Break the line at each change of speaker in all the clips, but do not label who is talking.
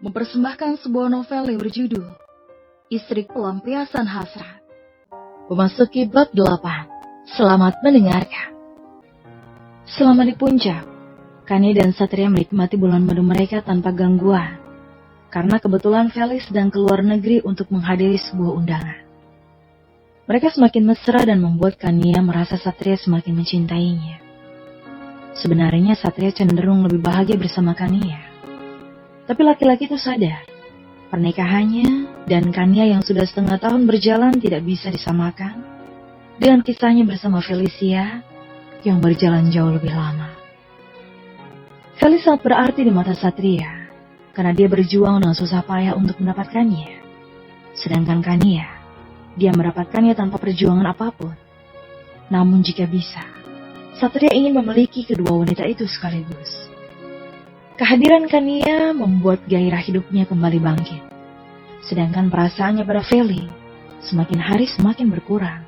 mempersembahkan sebuah novel yang berjudul Istri Pelampiasan Hasrat. Memasuki bab 8. Selamat mendengarkan. Selama di puncak, Kani dan Satria menikmati bulan madu mereka tanpa gangguan, karena kebetulan Feli sedang keluar negeri untuk menghadiri sebuah undangan. Mereka semakin mesra dan membuat Kania merasa Satria semakin mencintainya. Sebenarnya Satria cenderung lebih bahagia bersama Kania. Tapi laki-laki itu sadar, pernikahannya dan Kania yang sudah setengah tahun berjalan tidak bisa disamakan dengan kisahnya bersama Felicia yang berjalan jauh lebih lama. Feli sangat berarti di mata Satria, karena dia berjuang dengan susah payah untuk mendapatkannya. Sedangkan Kania, dia mendapatkannya tanpa perjuangan apapun. Namun jika bisa, Satria ingin memiliki kedua wanita itu sekaligus. Kehadiran Kania membuat gairah hidupnya kembali bangkit. Sedangkan perasaannya pada Feli semakin hari semakin berkurang.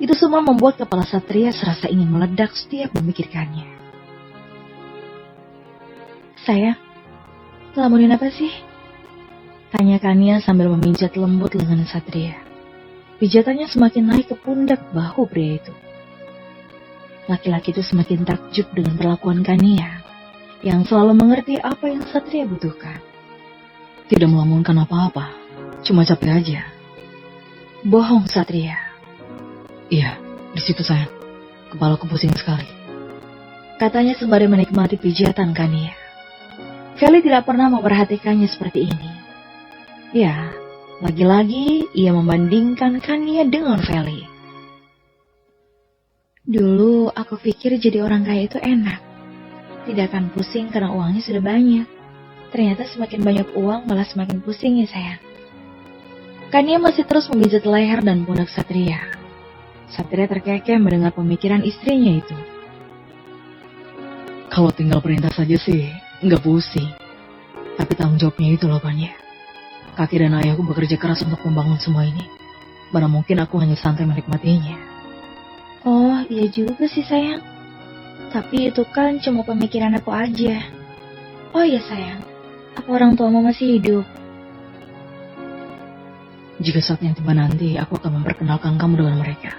Itu semua membuat kepala Satria serasa ingin meledak setiap memikirkannya. Sayang, ngelamunin apa sih? Tanya Kania sambil memijat lembut lengan Satria. Pijatannya semakin naik ke pundak bahu pria itu. Laki-laki itu semakin takjub dengan perlakuan Kania, yang selalu mengerti apa yang Satria butuhkan.
Tidak melamunkan apa-apa, cuma capek aja.
Bohong Satria.
Iya, di situ sayang. Kepalaku pusing sekali.
Katanya sembari menikmati pijatan Kania. Feli tidak pernah memperhatikannya seperti ini. Ya, lagi-lagi ia membandingkan Kania dengan Feli. Dulu aku pikir jadi orang kaya itu enak. Tidak akan pusing karena uangnya sudah banyak. Ternyata semakin banyak uang malah semakin pusing ya sayang. Kania masih terus memijat leher dan pundak Satria. Satria terkekeh mendengar pemikiran istrinya itu.
Kalau tinggal perintah saja sih, nggak pusing. Tapi tanggung jawabnya itu loh Kania. Kakek dan ayahku bekerja keras untuk membangun semua ini. Mana mungkin aku hanya santai menikmatinya.
Oh iya juga sih sayang. Tapi itu kan cuma pemikiran aku aja. Oh iya sayang, apa orang tuamu masih hidup?
Jika saatnya tiba nanti, aku akan memperkenalkan kamu dengan mereka.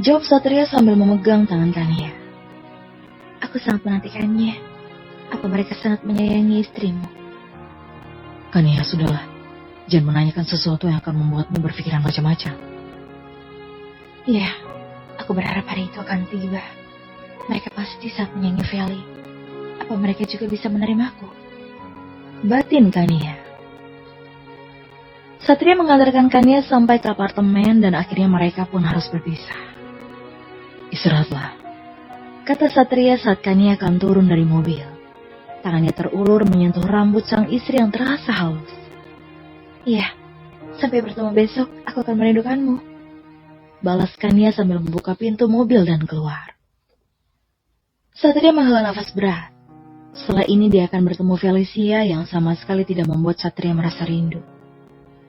Jawab Satria sambil memegang tangan Kania. Aku sangat menantikannya. Apa mereka sangat menyayangi istrimu?
Kania, sudahlah. Jangan menanyakan sesuatu yang akan membuatmu berpikiran macam-macam.
Iya, aku berharap hari itu akan tiba. Mereka pasti sangat menyayangi Feli. Apa mereka juga bisa menerimaku? Batin Kania. Satria mengantarkan Kania sampai ke apartemen dan akhirnya mereka pun harus berpisah.
Istirahatlah,
kata Satria saat Kania akan turun dari mobil. Tangannya terulur menyentuh rambut sang istri yang terasa halus. Iya, sampai bertemu besok, aku akan merindukanmu. Balas Kania sambil membuka pintu mobil dan keluar. Satria menghela nafas berat. Setelah ini dia akan bertemu Felicia yang sama sekali tidak membuat Satria merasa rindu.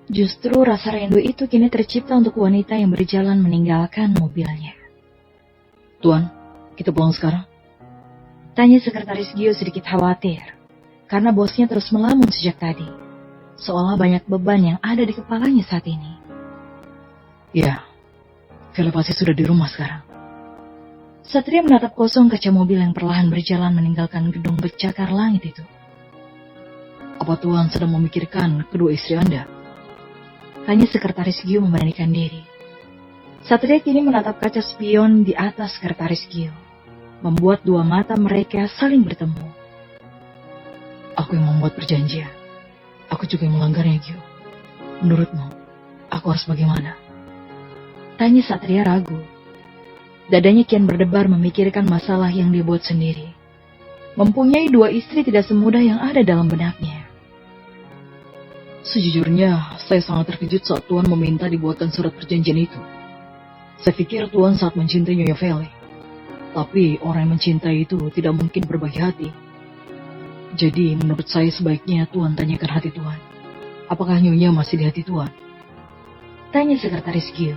Justru rasa rindu itu kini tercipta untuk wanita yang berjalan meninggalkan mobilnya.
Tuan, kita pulang sekarang?
Tanya sekretaris Gio sedikit khawatir, karena bosnya terus melamun sejak tadi. Seolah banyak beban yang ada di kepalanya saat ini.
Ya, Feli pasti sudah di rumah sekarang.
Satria menatap kosong kaca mobil yang perlahan berjalan meninggalkan gedung bercakar langit itu.
Apa Tuan sedang memikirkan kedua istri Anda?
Tanya sekretaris Gio memberanikan diri. Satria kini menatap kaca spion di atas sekretaris Gio, membuat dua mata mereka saling bertemu.
Aku yang membuat perjanjian. Aku juga yang melanggarnya, Gio. Menurutmu, aku harus bagaimana?
Tanya Satria ragu. Dadanya kian berdebar memikirkan masalah yang dia buat sendiri. Mempunyai dua istri tidak semudah yang ada dalam benaknya.
Sejujurnya, saya sangat terkejut saat Tuan meminta dibuatkan surat perjanjian itu. Saya pikir Tuan sangat mencintai Nyonya Feli. Tapi orang yang mencintai itu tidak mungkin berbagi hati. Jadi menurut saya sebaiknya Tuan tanyakan hati Tuan. Apakah Nyonya masih di hati Tuan?
Tanya sekretaris Gio.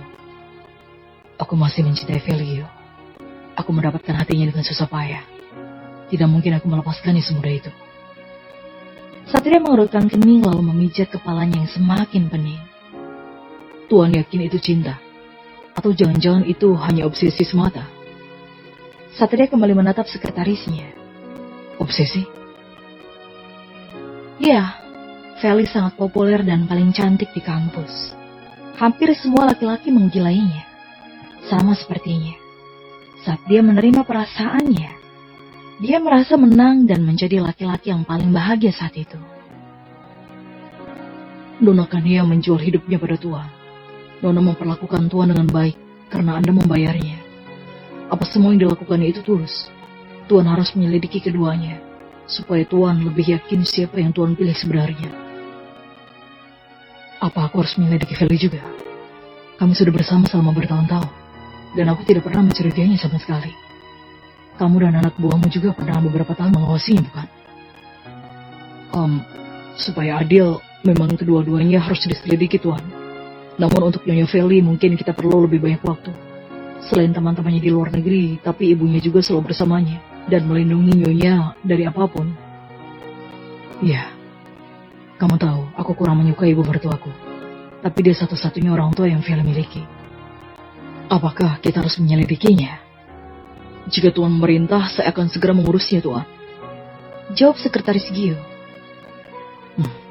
Aku masih mencintai Feli, Gio. Aku mendapatkan hatinya dengan susah payah. Tidak mungkin aku melepaskannya semudah itu.
Satria mengerutkan kening lalu memijat kepalanya yang semakin pening.
Tuan yakin itu cinta? Atau jangan-jangan itu hanya obsesi semata?
Satria kembali menatap sekretarisnya.
Obsesi?
Ya, Feli sangat populer dan paling cantik di kampus. Hampir semua laki-laki menggilainya. Sama sepertinya. Saat dia menerima perasaannya, dia merasa menang dan menjadi laki-laki yang paling bahagia saat itu.
Nona Kania menjual hidupnya pada Tuan. Nona memperlakukan Tuan dengan baik karena Anda membayarnya. Apa semua yang dilakukannya itu tulus? Tuan harus menyelidiki keduanya, supaya Tuan lebih yakin siapa yang Tuan pilih sebenarnya. Apa aku harus menyelidiki Feli juga? Kami sudah bersama selama bertahun-tahun, dan aku tidak pernah mencurigainya sama sekali. Kamu dan anak buahmu juga pernah beberapa tahun mengawasinya, bukan? Supaya adil, memang kedua-duanya harus diselidiki, Tuan. Namun untuk Nyonya Feli mungkin kita perlu lebih banyak waktu. Selain teman-temannya di luar negeri, tapi ibunya juga selalu bersamanya dan melindungi Nyonya dari apapun. Ya, kamu tahu, aku kurang menyukai ibu mertuaku. Tapi dia satu-satunya orang tua yang Feli miliki. Apakah kita harus menyelidikinya? Jika Tuan memerintah, saya akan segera mengurusnya, Tuan.
Jawab Sekretaris Gio.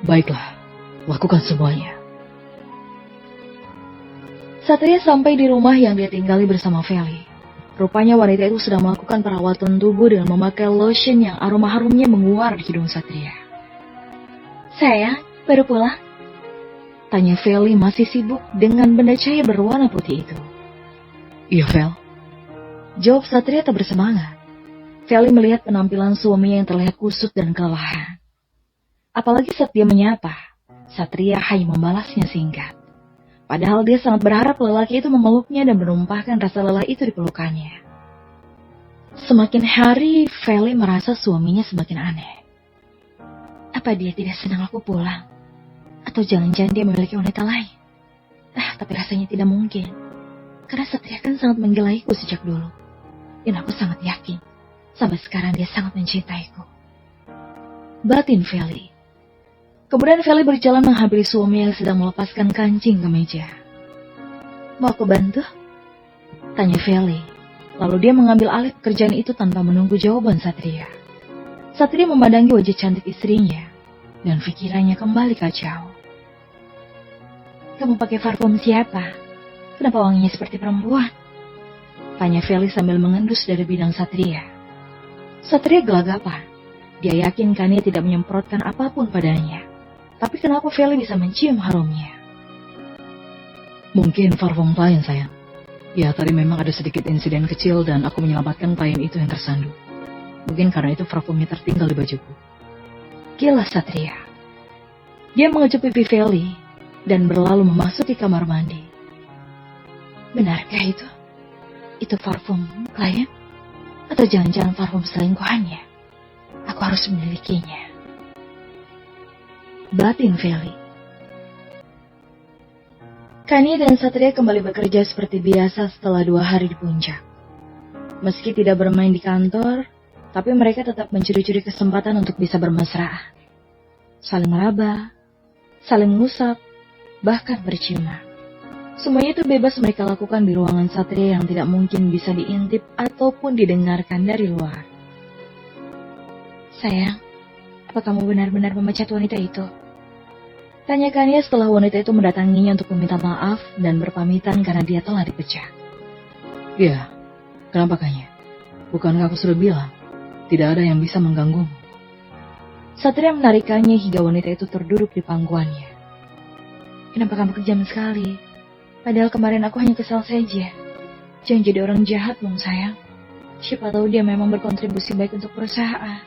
Baiklah, lakukan semuanya.
Satria sampai di rumah yang dia tinggali bersama Feli. Rupanya wanita itu sedang melakukan perawatan tubuh dengan memakai lotion yang aroma harumnya menguar di hidung Satria. Sayang, baru pulang? Tanya Feli masih sibuk dengan benda cahaya berwarna putih itu.
Iya, Fel.
Jawab Satria tak bersemangat. Feli melihat penampilan suaminya yang terlihat kusut dan kelelahan. Apalagi saat dia menyapa, Satria hanya membalasnya singkat. Padahal dia sangat berharap lelaki itu memeluknya dan menumpahkan rasa lelah itu di pelukannya. Semakin hari, Feli merasa suaminya semakin aneh. Apa dia tidak senang aku pulang? Atau jangan-jangan dia memiliki wanita lain? Tapi rasanya tidak mungkin. Karena Satria kan sangat menggilaiku sejak dulu. Dan aku sangat yakin, sampai sekarang dia sangat mencintaiku. Batin Feli. Kemudian Feli berjalan menghampiri suami yang sedang melepaskan kancing ke meja. Mau aku bantu? Tanya Feli. Lalu dia mengambil alih pekerjaan itu tanpa menunggu jawaban Satria. Satria memandangi wajah cantik istrinya, dan pikirannya kembali kacau. Kamu pakai parfum siapa? Kenapa wanginya seperti perempuan? Tanya Feli sambil mengendus dari bidang Satria. Satria gelagapan. Dia yakin Kania tidak menyemprotkan apapun padanya. Tapi kenapa Feli bisa mencium harumnya?
Mungkin parfum klien, sayang. Ya, tadi memang ada sedikit insiden kecil dan aku menyelamatkan klien itu yang tersandung. Mungkin karena itu parfumnya tertinggal di bajuku.
Kilas Satria. Dia mengecup pipi Feli dan berlalu memasuki kamar mandi. Benarkah itu? Itu parfum klien? Atau jangan-jangan parfum selingkuhannya? Aku harus memilikinya. Batin Feli. Kania dan Satria kembali bekerja seperti biasa setelah 2 hari di puncak. Meski tidak bermain di kantor, tapi mereka tetap mencuri-curi kesempatan untuk bisa bermesraan. Saling meraba, saling mengusap, bahkan berciuman. Semuanya itu bebas mereka lakukan di ruangan Satria yang tidak mungkin bisa diintip ataupun didengarkan dari luar. Sayang, apa kamu benar-benar memecat wanita itu? Tanya Kania setelah wanita itu mendatanginya untuk meminta maaf dan berpamitan karena dia telah dipecat.
Ya, kenapa Kania? Bukankah aku sudah bilang, tidak ada yang bisa mengganggumu?
Satria menarikannya hingga wanita itu terduduk di pangkuannya. Kenapa kamu kejam sekali? Padahal kemarin aku hanya kesal saja. Jangan jadi orang jahat dong sayang. Siapa tahu dia memang berkontribusi baik untuk perusahaan.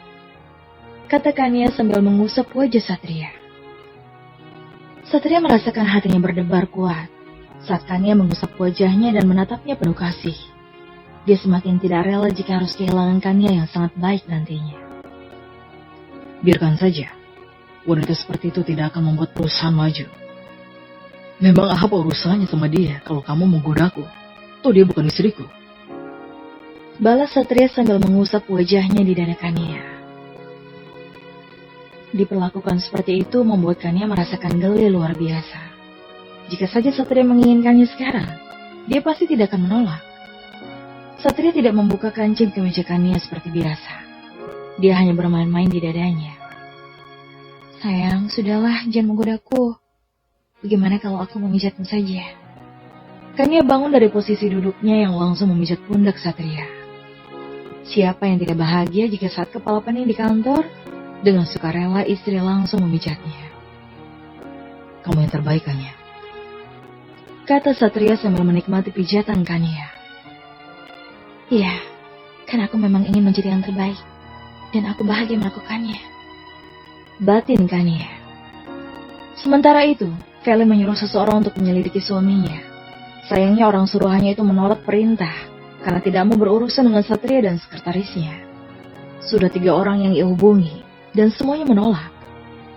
Kata Kania sambil mengusap wajah Satria. Satria merasakan hatinya berdebar kuat saat Kania mengusap wajahnya dan menatapnya penuh kasih. Dia semakin tidak rela jika harus kehilangan Kania yang sangat baik nantinya.
Biarkan saja. Wanita seperti itu tidak akan membuat perusahaan maju. Memang apa urusannya sama dia kalau kamu menggodaku? Toh dia bukan istriku.
Balas Satria sambil mengusap wajahnya di dada Kania. Diperlakukan seperti itu membuatkannya merasakan geli luar biasa. Jika saja Satria menginginkannya sekarang, dia pasti tidak akan menolak. Satria tidak membuka kancing kemejakannya seperti biasa. Dia hanya bermain-main di dadanya. Sayang, sudahlah, jangan menggodaku. Bagaimana kalau aku memijatmu saja? Kania bangun dari posisi duduknya yang langsung memijat pundak Satria. Siapa yang tidak bahagia jika saat kepala pening di kantor, dengan sukarela istri langsung memijatnya. Kamu yang terbaik, Kania, kata Satria sambil menikmati pijatan Kania. Iya, karena aku memang ingin menjadi yang terbaik, dan aku bahagia melakukannya, batin Kania. Sementara itu, Feli menyuruh seseorang untuk menyelidiki suaminya. Sayangnya orang suruhannya itu menolak perintah, karena tidak mau berurusan dengan Satria dan sekretarisnya. Sudah 3 orang yang ia hubungi, dan semuanya menolak,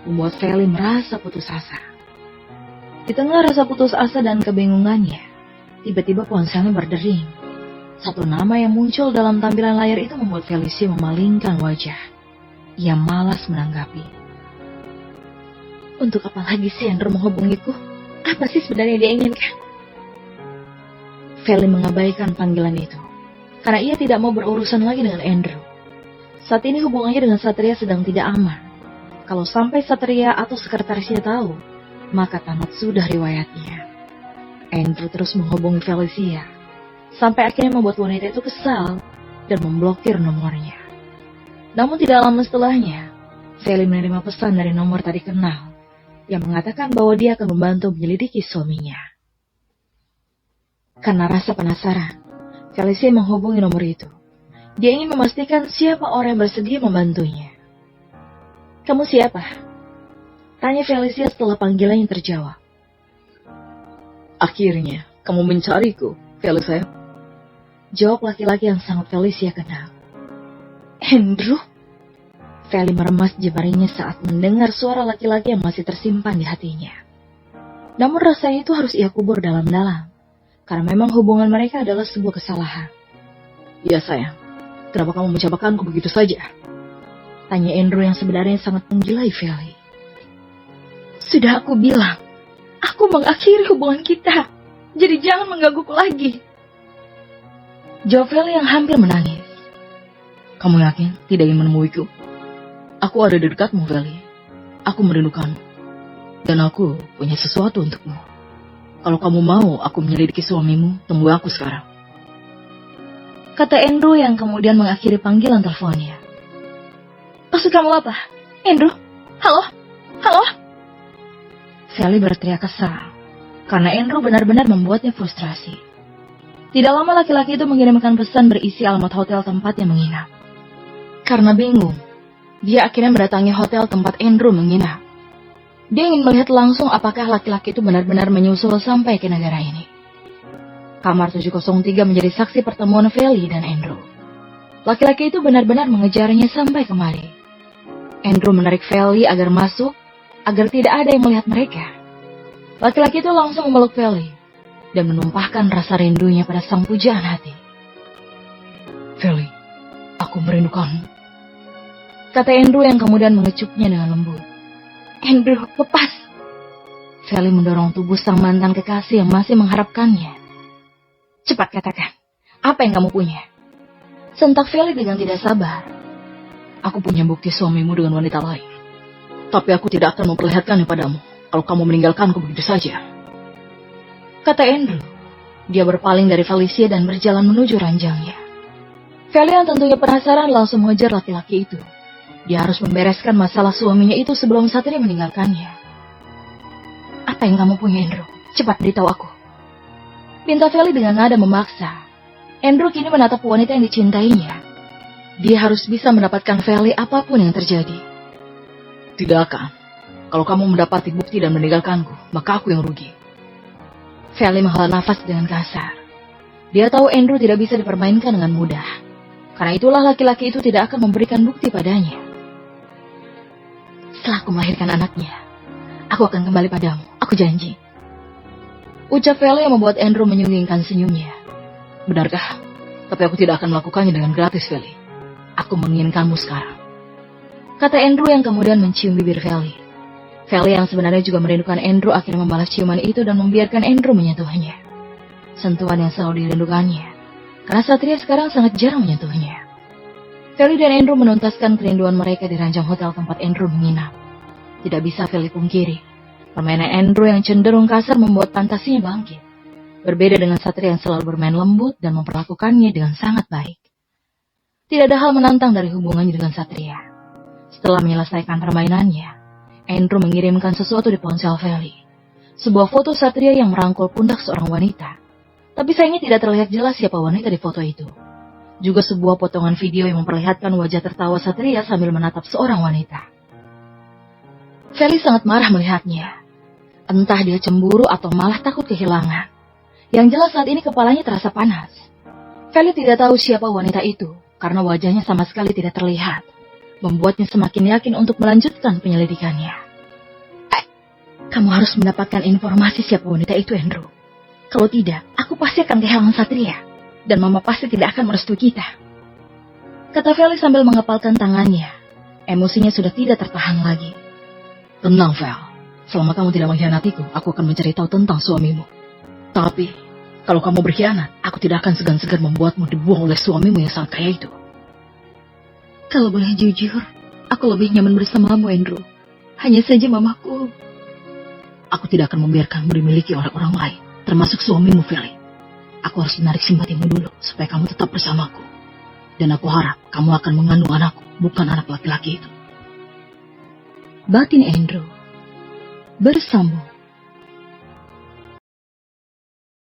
membuat Feli merasa putus asa. Di tengah rasa putus asa dan kebingungannya, tiba-tiba ponselnya berdering. Satu nama yang muncul dalam tampilan layar itu membuat Felicia memalingkan wajah. Ia malas menanggapi. Untuk apa lagi sih Andrew menghubungiku? Apa sih sebenarnya dia inginkan? Feli mengabaikan panggilan itu, karena ia tidak mau berurusan lagi dengan Andrew. Saat ini hubungannya dengan Satria sedang tidak aman. Kalau sampai Satria atau sekretarisnya tahu, maka tamat sudah riwayatnya. Andrew terus menghubungi Felicia, sampai akhirnya membuat wanita itu kesal dan memblokir nomornya. Namun tidak lama setelahnya, Feli menerima pesan dari nomor tadi kenal, yang mengatakan bahwa dia akan membantu menyelidiki suaminya. Karena rasa penasaran, Felicia menghubungi nomor itu. Dia ingin memastikan siapa orang yang bersedia membantunya. Kamu siapa? Tanya Felicia setelah panggilannya terjawab.
Akhirnya, kamu mencariku, Felicia.
Jawab laki-laki yang sangat Felicia kenal. Andrew? Feli meremas jemarinya saat mendengar suara laki-laki yang masih tersimpan di hatinya. Namun rasanya itu harus ia kubur dalam-dalam, karena memang hubungan mereka adalah sebuah kesalahan.
Ya sayang, kenapa kamu mencapakanku begitu saja?
Tanya Andrew yang sebenarnya sangat menggilai Feli. Sudah aku bilang, aku mengakhiri hubungan kita, jadi jangan menggangguku lagi. Jawab Feli yang hampir menangis.
Kamu yakin tidak ingin menemuiku? Aku ada di dekatmu, Feli. Aku merindukanmu. Dan aku punya sesuatu untukmu. Kalau kamu mau aku menyelidiki suamimu, temui aku sekarang.
Kata Andrew yang kemudian mengakhiri panggilan teleponnya. Maksud kamu apa? Andrew? Halo? Halo? Feli berteriak kesal, karena Andrew benar-benar membuatnya frustrasi. Tidak lama laki-laki itu mengirimkan pesan berisi alamat hotel tempatnya menginap. Karena bingung, dia akhirnya mendatangi hotel tempat Andrew menginap. Dia ingin melihat langsung apakah laki-laki itu benar-benar menyusul sampai ke negara ini. Kamar 703 menjadi saksi pertemuan Feli dan Andrew. Laki-laki itu benar-benar mengejarnya sampai kemari. Andrew menarik Feli agar masuk, agar tidak ada yang melihat mereka. Laki-laki itu langsung memeluk Feli dan menumpahkan rasa rindunya pada sang pujaan hati.
Feli, aku merindukanmu,
kata Andrew yang kemudian mengecupnya dengan lembut. Andrew, lepas. Feli mendorong tubuh sang mantan kekasih yang masih mengharapkannya. Cepat katakan, apa yang kamu punya? Sentak Feli dengan tidak sabar.
Aku punya bukti suamimu dengan wanita lain. Tapi aku tidak akan memperlihatkannya padamu kalau kamu meninggalkanku begitu saja,
kata Andrew. Dia berpaling dari Felicia dan berjalan menuju ranjangnya. Feli yang tentunya penasaran langsung mengejar laki-laki itu. Dia harus membereskan masalah suaminya itu sebelum Satria meninggalkannya. Apa yang kamu punya, Andrew? Cepat beritahu aku, pinta Feli dengan nada memaksa. Andrew kini menatap wanita yang dicintainya. Dia harus bisa mendapatkan Feli apapun yang terjadi.
Tidak akan. Kalau kamu mendapati bukti dan meninggalkanku, maka aku yang rugi.
Feli menghela nafas dengan kasar. Dia tahu Andrew tidak bisa dipermainkan dengan mudah. Karena itulah laki-laki itu tidak akan memberikan bukti padanya. Setelah aku melahirkan anaknya, aku akan kembali padamu, aku janji. Ucap Feli yang membuat Andrew menyunggingkan senyumnya.
Benarkah? Tapi aku tidak akan melakukannya dengan gratis, Feli. Aku menginginkanmu sekarang.
kata Andrew yang kemudian mencium bibir Feli. Feli yang sebenarnya juga merindukan Andrew akhirnya membalas ciuman itu dan membiarkan Andrew menyentuhnya. Sentuhan yang selalu dirindukannya, karena Satria sekarang sangat jarang menyentuhnya. Feli dan Andrew menuntaskan kerinduan mereka di ranjang hotel tempat Andrew menginap. Tidak bisa Feli pungkiri, permainan Andrew yang cenderung kasar membuat fantasinya bangkit. Berbeda dengan Satria yang selalu bermain lembut dan memperlakukannya dengan sangat baik. Tidak ada hal menantang dari hubungannya dengan Satria. Setelah menyelesaikan permainannya, Andrew mengirimkan sesuatu di ponsel Feli. Sebuah foto Satria yang merangkul pundak seorang wanita. Tapi sayangnya tidak terlihat jelas siapa wanita di foto itu. Juga sebuah potongan video yang memperlihatkan wajah tertawa Satria sambil menatap seorang wanita. Feli sangat marah melihatnya. Entah dia cemburu atau malah takut kehilangan. Yang jelas saat ini kepalanya terasa panas. Feli tidak tahu siapa wanita itu karena wajahnya sama sekali tidak terlihat. Membuatnya semakin yakin untuk melanjutkan penyelidikannya. Kamu harus mendapatkan informasi siapa wanita itu, Andrew. Kalau tidak, aku pasti akan kehilangan Satria. Dan Mama pasti tidak akan merestui kita. Kata Feli sambil mengepalkan tangannya. Emosinya sudah tidak tertahan lagi.
Tenang, Vel. Selama kamu tidak mengkhianatiku, aku akan mencari tahu tentang suamimu. Tapi, kalau kamu berkhianat, aku tidak akan segan-segan membuatmu dibuang oleh suamimu yang sangat kaya itu.
Kalau boleh jujur, aku lebih nyaman bersamamu, Andrew. Hanya saja mamaku.
Aku tidak akan membiarkanmu dimiliki oleh orang lain, termasuk suamimu, Feli. Aku harus menarik simpatimu dulu, supaya kamu tetap bersamaku. Dan aku harap kamu akan mengandung anakku, bukan anak laki-laki itu.
Batin Andrew bersambung.